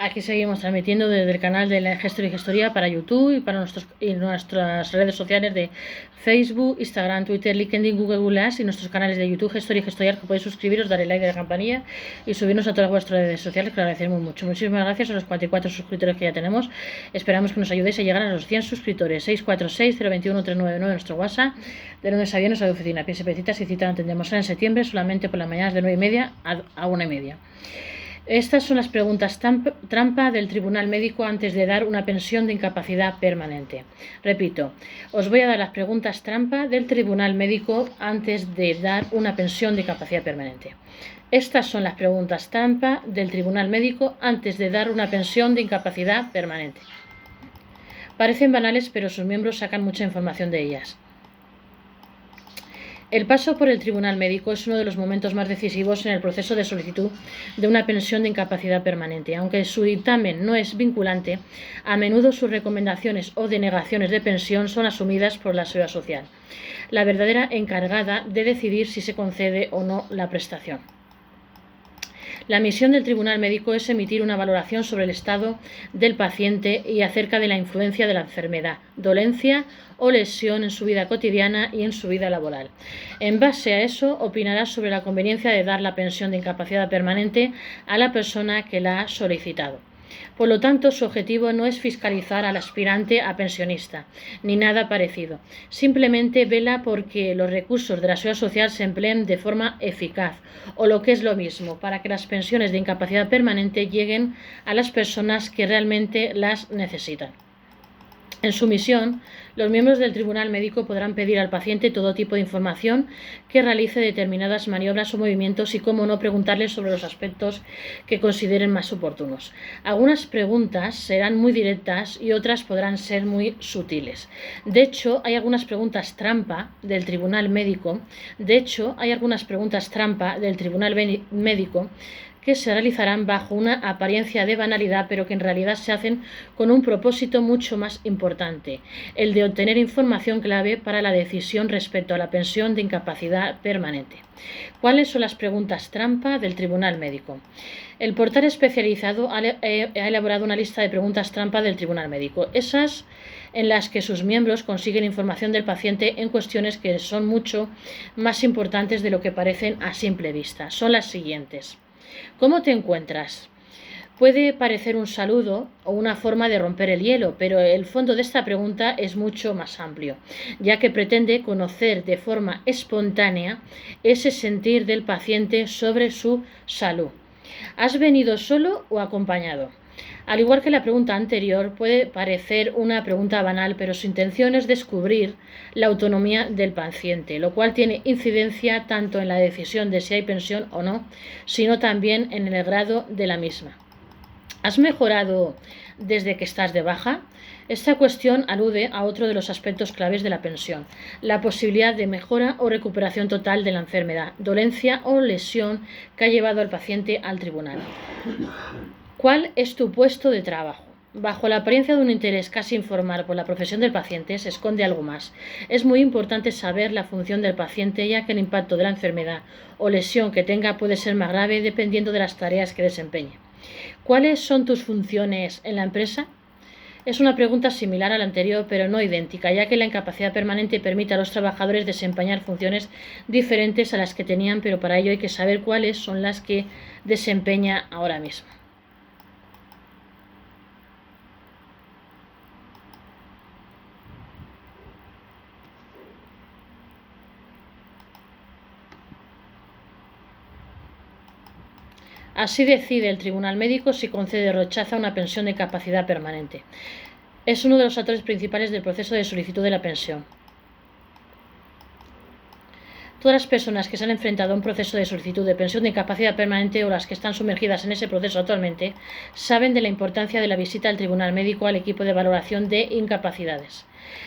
Aquí seguimos transmitiendo desde el canal de la Gestoría y Gestoría para YouTube y para nuestras redes sociales de Facebook, Instagram, Twitter, LinkedIn, Google Ads y nuestros canales de YouTube, Gestoría y Gestoría, que podéis suscribiros, darle like a la campanilla y subirnos a todas vuestras redes sociales, que lo agradecemos mucho. Muchísimas gracias a los 44 suscriptores que ya tenemos. Esperamos que nos ayudéis a llegar a los 100 suscriptores. 646-021-399 nuestro WhatsApp, de lunes a viernes a la oficina. PSP citas y cita la tendremos en septiembre, solamente por las mañanas de 9:30 a 1:30. Estas son las preguntas trampa del Tribunal Médico antes de dar una pensión de incapacidad permanente. Repito, os voy a dar las preguntas trampa del Tribunal Médico antes de dar una pensión de incapacidad permanente. Estas son las preguntas trampa del Tribunal Médico antes de dar una pensión de incapacidad permanente. Parecen banales, pero sus miembros sacan mucha información de ellas. El paso por el Tribunal Médico es uno de los momentos más decisivos en el proceso de solicitud de una pensión de incapacidad permanente. Aunque su dictamen no es vinculante, a menudo sus recomendaciones o denegaciones de pensión son asumidas por la Seguridad Social, la verdadera encargada de decidir si se concede o no la prestación. La misión del Tribunal Médico es emitir una valoración sobre el estado del paciente y acerca de la influencia de la enfermedad, dolencia o lesión en su vida cotidiana y en su vida laboral. En base a eso, opinará sobre la conveniencia de dar la pensión de incapacidad permanente a la persona que la ha solicitado. Por lo tanto, su objetivo no es fiscalizar al aspirante a pensionista, ni nada parecido. Simplemente vela porque los recursos de la Seguridad Social se empleen de forma eficaz, o lo que es lo mismo, para que las pensiones de incapacidad permanente lleguen a las personas que realmente las necesitan. En su misión, los miembros del Tribunal Médico podrán pedir al paciente todo tipo de información que realice determinadas maniobras o movimientos y, cómo no, preguntarle sobre los aspectos que consideren más oportunos. Algunas preguntas serán muy directas y otras podrán ser muy sutiles. De hecho, hay algunas preguntas trampa del Tribunal Médico que se realizarán bajo una apariencia de banalidad, pero que en realidad se hacen con un propósito mucho más importante, el de obtener información clave para la decisión respecto a la pensión de incapacidad permanente. ¿Cuáles son las preguntas trampa del Tribunal Médico? El portal especializado ha elaborado una lista de preguntas trampa del Tribunal Médico, esas en las que sus miembros consiguen información del paciente en cuestiones que son mucho más importantes de lo que parecen a simple vista. Son las siguientes. ¿Cómo te encuentras? Puede parecer un saludo o una forma de romper el hielo, pero el fondo de esta pregunta es mucho más amplio, ya que pretende conocer de forma espontánea ese sentir del paciente sobre su salud. ¿Has venido solo o acompañado? Al igual que la pregunta anterior, puede parecer una pregunta banal, pero su intención es descubrir la autonomía del paciente, lo cual tiene incidencia tanto en la decisión de si hay pensión o no, sino también en el grado de la misma. ¿Has mejorado desde que estás de baja? Esta cuestión alude a otro de los aspectos claves de la pensión, la posibilidad de mejora o recuperación total de la enfermedad, dolencia o lesión que ha llevado al paciente al tribunal. ¿Cuál es tu puesto de trabajo? Bajo la apariencia de un interés casi informal por la profesión del paciente se esconde algo más. Es muy importante saber la función del paciente, ya que el impacto de la enfermedad o lesión que tenga puede ser más grave dependiendo de las tareas que desempeñe. ¿Cuáles son tus funciones en la empresa? Es una pregunta similar a la anterior, pero no idéntica, ya que la incapacidad permanente permite a los trabajadores desempeñar funciones diferentes a las que tenían, pero para ello hay que saber cuáles son las que desempeña ahora mismo. Así decide el Tribunal Médico si concede o rechaza una pensión de incapacidad permanente. Es uno de los actores principales del proceso de solicitud de la pensión. Todas las personas que se han enfrentado a un proceso de solicitud de pensión de incapacidad permanente o las que están sumergidas en ese proceso actualmente saben de la importancia de la visita al Tribunal Médico al equipo de valoración de incapacidades.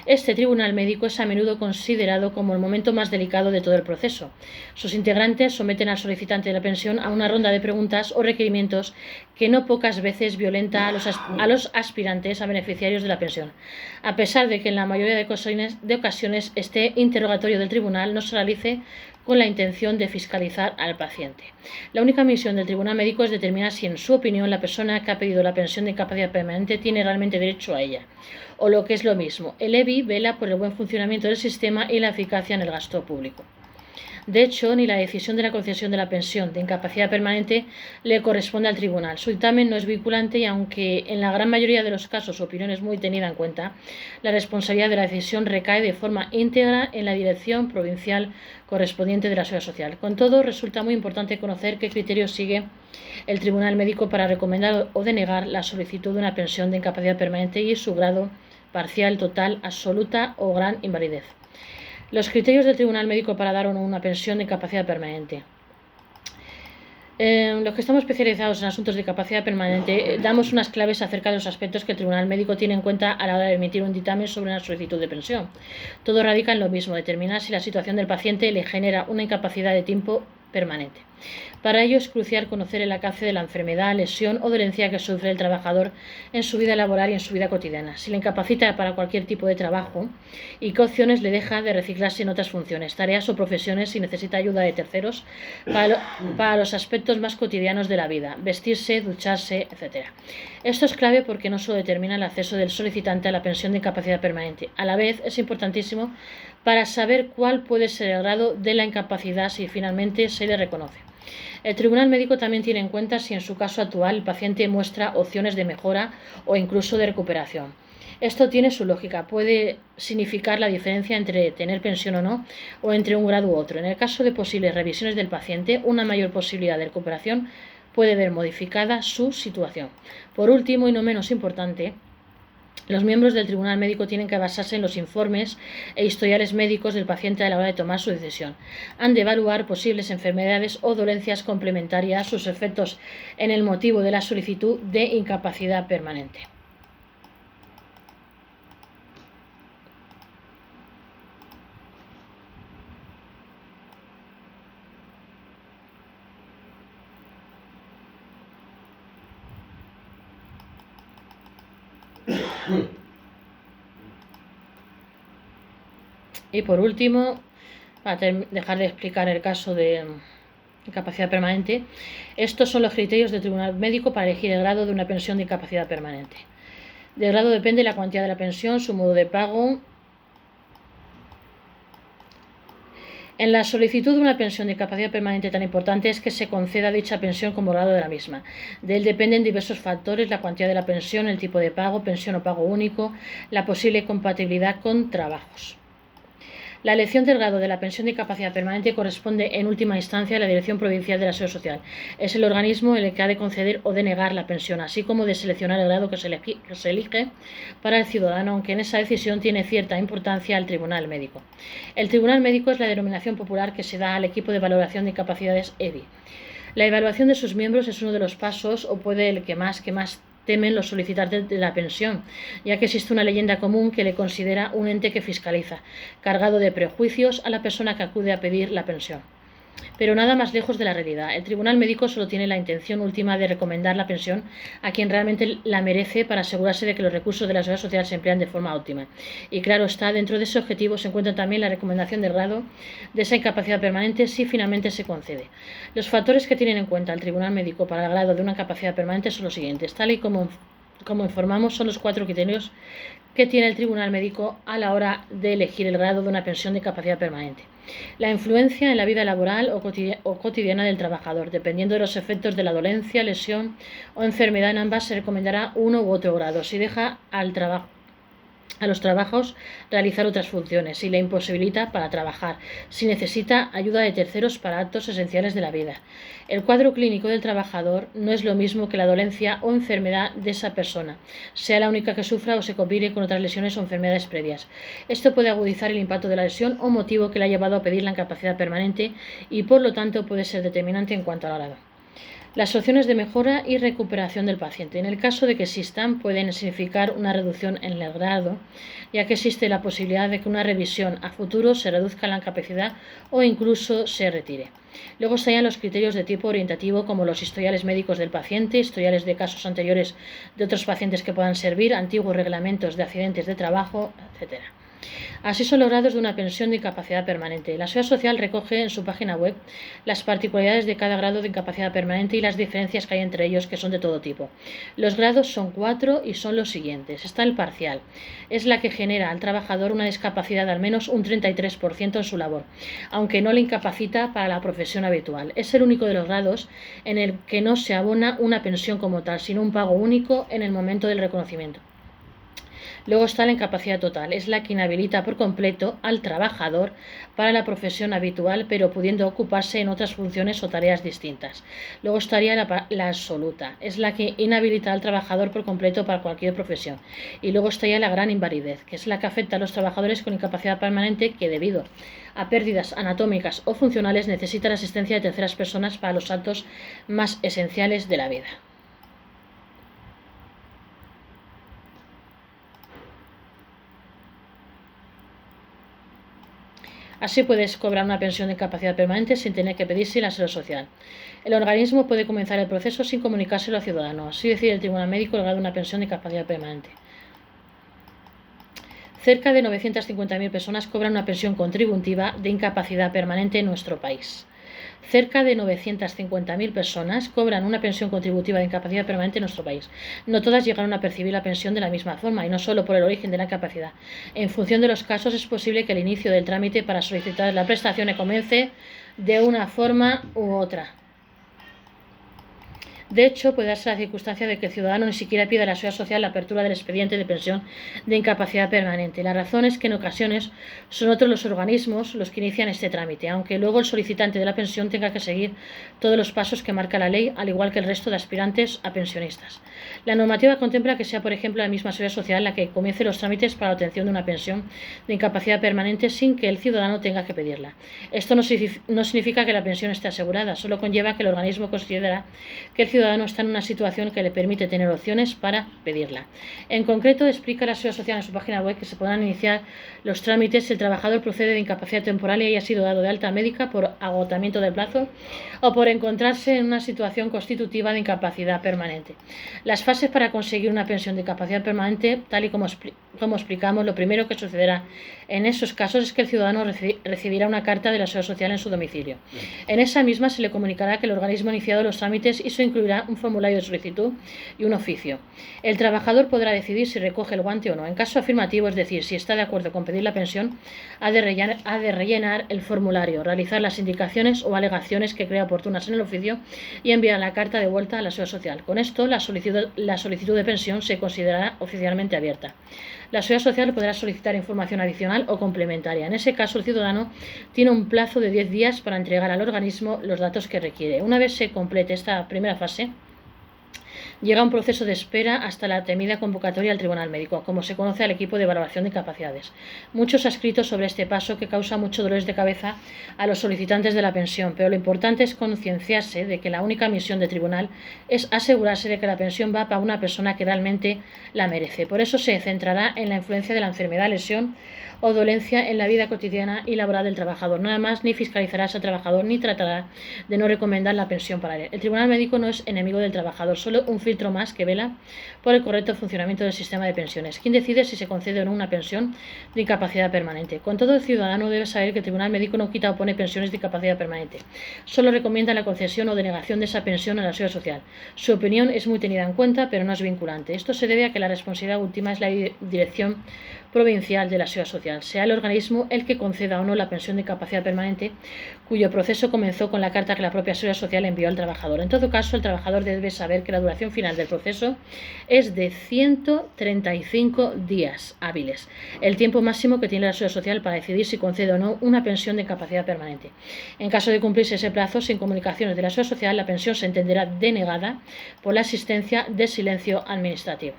Este Tribunal Médico es a menudo considerado como el momento más delicado de todo el proceso. Sus integrantes someten al solicitante de la pensión a una ronda de preguntas o requerimientos que no pocas veces violenta a los aspirantes a beneficiarios de la pensión. A pesar de que en la mayoría de ocasiones este interrogatorio del tribunal no se realice con la intención de fiscalizar al paciente. La única misión del tribunal médico es determinar si, en su opinión, la persona que ha pedido la pensión de incapacidad permanente tiene realmente derecho a ella. O lo que es lo mismo, el EBI vela por el buen funcionamiento del sistema y la eficacia en el gasto público. De hecho, ni la decisión de la concesión de la pensión de incapacidad permanente le corresponde al tribunal. Su dictamen no es vinculante y, aunque en la gran mayoría de los casos su opinión es muy tenida en cuenta, la responsabilidad de la decisión recae de forma íntegra en la dirección provincial correspondiente de la Seguridad Social. Con todo, resulta muy importante conocer qué criterios sigue el tribunal médico para recomendar o denegar la solicitud de una pensión de incapacidad permanente y su grado: parcial, total, absoluta o gran invalidez. Los criterios del tribunal médico para dar o no una pensión de incapacidad permanente. Los que estamos especializados en asuntos de capacidad permanente damos unas claves acerca de los aspectos que el tribunal médico tiene en cuenta a la hora de emitir un dictamen sobre una solicitud de pensión. Todo radica en lo mismo: determinar si la situación del paciente le genera una incapacidad de tiempo permanente. Para ello es crucial conocer el alcance de la enfermedad, lesión o dolencia que sufre el trabajador en su vida laboral y en su vida cotidiana, si le incapacita para cualquier tipo de trabajo y qué opciones le deja de reciclarse en otras funciones, tareas o profesiones, si necesita ayuda de terceros para los aspectos más cotidianos de la vida: vestirse, ducharse, etc. Esto es clave porque no solo determina el acceso del solicitante a la pensión de incapacidad permanente, a la vez es importantísimo para saber cuál puede ser el grado de la incapacidad si finalmente se le reconoce. El tribunal médico también tiene en cuenta si, en su caso actual, el paciente muestra opciones de mejora o incluso de recuperación. Esto tiene su lógica, puede significar la diferencia entre tener pensión o no, o entre un grado u otro. En el caso de posibles revisiones del paciente, una mayor posibilidad de recuperación puede ver modificada su situación. Por último, y no menos importante, los miembros del tribunal médico tienen que basarse en los informes e historiales médicos del paciente a la hora de tomar su decisión. Han de evaluar posibles enfermedades o dolencias complementarias, sus efectos en el motivo de la solicitud de incapacidad permanente. Y por último, para dejar de explicar el caso de incapacidad permanente, estos son los criterios del tribunal médico para elegir el grado de una pensión de incapacidad permanente. Del grado depende la cuantía de la pensión, su modo de pago. En la solicitud de una pensión de incapacidad permanente, tan importante es que se conceda dicha pensión como grado de la misma. De él dependen diversos factores: la cuantía de la pensión, el tipo de pago, pensión o pago único, la posible compatibilidad con trabajos. La elección del grado de la pensión de incapacidad permanente corresponde en última instancia a la Dirección Provincial de la Seguridad Social. Es el organismo el que ha de conceder o denegar la pensión, así como de seleccionar el grado que se elige para el ciudadano, aunque en esa decisión tiene cierta importancia el tribunal médico. El tribunal médico es la denominación popular que se da al equipo de valoración de incapacidades EBI. La evaluación de sus miembros es uno de los pasos, o puede el que más temen los solicitantes de la pensión, ya que existe una leyenda común que le considera un ente que fiscaliza, cargado de prejuicios a la persona que acude a pedir la pensión. Pero nada más lejos de la realidad. El tribunal médico solo tiene la intención última de recomendar la pensión a quien realmente la merece, para asegurarse de que los recursos de la Seguridad Social se emplean de forma óptima. Y claro está, dentro de ese objetivo se encuentra también la recomendación del grado de esa incapacidad permanente si finalmente se concede. Los factores que tienen en cuenta el tribunal médico para el grado de una incapacidad permanente son los siguientes. Tal y como informamos, son los 4 criterios que tiene el tribunal médico a la hora de elegir el grado de una pensión de incapacidad permanente. La influencia en la vida laboral o cotidiana del trabajador. Dependiendo de los efectos de la dolencia, lesión o enfermedad, en ambas se recomendará uno u otro grado. Si deja a los trabajos realizar otras funciones, si le imposibilita para trabajar, si necesita ayuda de terceros para actos esenciales de la vida. El cuadro clínico del trabajador no es lo mismo que la dolencia o enfermedad de esa persona, sea la única que sufra o se combine con otras lesiones o enfermedades previas. Esto puede agudizar el impacto de la lesión o motivo que le ha llevado a pedir la incapacidad permanente y, por lo tanto, puede ser determinante en cuanto al grado. Las opciones de mejora y recuperación del paciente. En el caso de que existan, pueden significar una reducción en el grado, ya que existe la posibilidad de que una revisión a futuro se reduzca la incapacidad o incluso se retire. Luego estarían los criterios de tipo orientativo, como los historiales médicos del paciente, historiales de casos anteriores de otros pacientes que puedan servir, antiguos reglamentos de accidentes de trabajo, etc. Así son los grados de una pensión de incapacidad permanente. La Seguridad Social recoge en su página web las particularidades de cada grado de incapacidad permanente y las diferencias que hay entre ellos, que son de todo tipo. Los grados son 4 y son los siguientes. Está el parcial. Es la que genera al trabajador una discapacidad de al menos un 33% en su labor, aunque no le incapacita para la profesión habitual. Es el único de los grados en el que no se abona una pensión como tal, sino un pago único en el momento del reconocimiento. Luego está la incapacidad total, es la que inhabilita por completo al trabajador para la profesión habitual, pero pudiendo ocuparse en otras funciones o tareas distintas. Luego estaría la absoluta, es la que inhabilita al trabajador por completo para cualquier profesión. Y luego estaría la gran invalidez, que es la que afecta a los trabajadores con incapacidad permanente que, debido a pérdidas anatómicas o funcionales, necesitan la asistencia de terceras personas para los actos más esenciales de la vida. Así puedes cobrar una pensión de incapacidad permanente sin tener que pedirse la seguridad social. El organismo puede comenzar el proceso sin comunicárselo al ciudadano. Así decide el Tribunal Médico el grado de una pensión de incapacidad permanente. Cerca de 950.000 personas cobran una pensión contributiva de incapacidad permanente en nuestro país. Cerca de 950.000 personas cobran una pensión contributiva de incapacidad permanente en nuestro país. No todas llegaron a percibir la pensión de la misma forma, y no solo por el origen de la incapacidad. En función de los casos, es posible que el inicio del trámite para solicitar la prestación comience de una forma u otra. De hecho, puede darse la circunstancia de que el ciudadano ni siquiera pida a la Seguridad Social la apertura del expediente de pensión de incapacidad permanente. La razón es que en ocasiones son otros los organismos los que inician este trámite, aunque luego el solicitante de la pensión tenga que seguir todos los pasos que marca la ley, al igual que el resto de aspirantes a pensionistas. La normativa contempla que sea, por ejemplo, la misma Seguridad Social la que comience los trámites para la obtención de una pensión de incapacidad permanente sin que el ciudadano tenga que pedirla. Esto no significa que la pensión esté asegurada, solo conlleva que el organismo considera que el ciudadano está en una situación que le permite tener opciones para pedirla. En concreto, explica la Seguridad Social en su página web que se podrán iniciar los trámites si el trabajador procede de incapacidad temporal y haya sido dado de alta médica por agotamiento del plazo o por encontrarse en una situación constitutiva de incapacidad permanente. Las fases para conseguir una pensión de incapacidad permanente, tal y como explicamos, lo primero que sucederá en esos casos es que el ciudadano recibirá una carta de la Seguridad Social en su domicilio. En esa misma se le comunicará que el organismo ha iniciado los trámites y se incluirá un formulario de solicitud y un oficio. El trabajador podrá decidir si recoge el guante o no. En caso afirmativo, es decir, si está de acuerdo con pedir la pensión, ha de rellenar el formulario, realizar las indicaciones o alegaciones que crea oportunas en el oficio y enviar la carta de vuelta a la Seguridad Social. Con esto, la solicitud de pensión se considerará oficialmente abierta. La Seguridad Social podrá solicitar información adicional o complementaria. En ese caso, el ciudadano tiene un plazo de 10 días para entregar al organismo los datos que requiere. Una vez se complete esta primera fase, llega un proceso de espera hasta la temida convocatoria al Tribunal Médico, como se conoce al equipo de valoración de incapacidades. Muchos han escrito sobre este paso que causa muchos dolores de cabeza a los solicitantes de la pensión, pero lo importante es concienciarse de que la única misión del tribunal es asegurarse de que la pensión va para una persona que realmente la merece. Por eso se centrará en la influencia de la enfermedad, lesión o dolencia en la vida cotidiana y laboral del trabajador. Nada más ni fiscalizará a ese trabajador ni tratará de no recomendar la pensión para él. El Tribunal Médico no es enemigo del trabajador, solo un filtro más que vela por el correcto funcionamiento del sistema de pensiones. ¿Quién decide si se concede o no una pensión de incapacidad permanente? Con todo, el ciudadano debe saber que el Tribunal Médico no quita o pone pensiones de incapacidad permanente. Solo recomienda la concesión o denegación de esa pensión a la Seguridad Social. Su opinión es muy tenida en cuenta, pero no es vinculante. Esto se debe a que la responsabilidad última es la Dirección Provincial de la Seguridad Social, sea el organismo el que conceda o no la pensión de incapacidad permanente, cuyo proceso comenzó con la carta que la propia Seguridad Social envió al trabajador. En todo caso, el trabajador debe saber que la duración final del proceso es de 135 días hábiles, el tiempo máximo que tiene la Seguridad Social para decidir si concede o no una pensión de incapacidad permanente. En caso de cumplirse ese plazo sin comunicaciones de la Seguridad Social, la pensión se entenderá denegada por la existencia de silencio administrativo.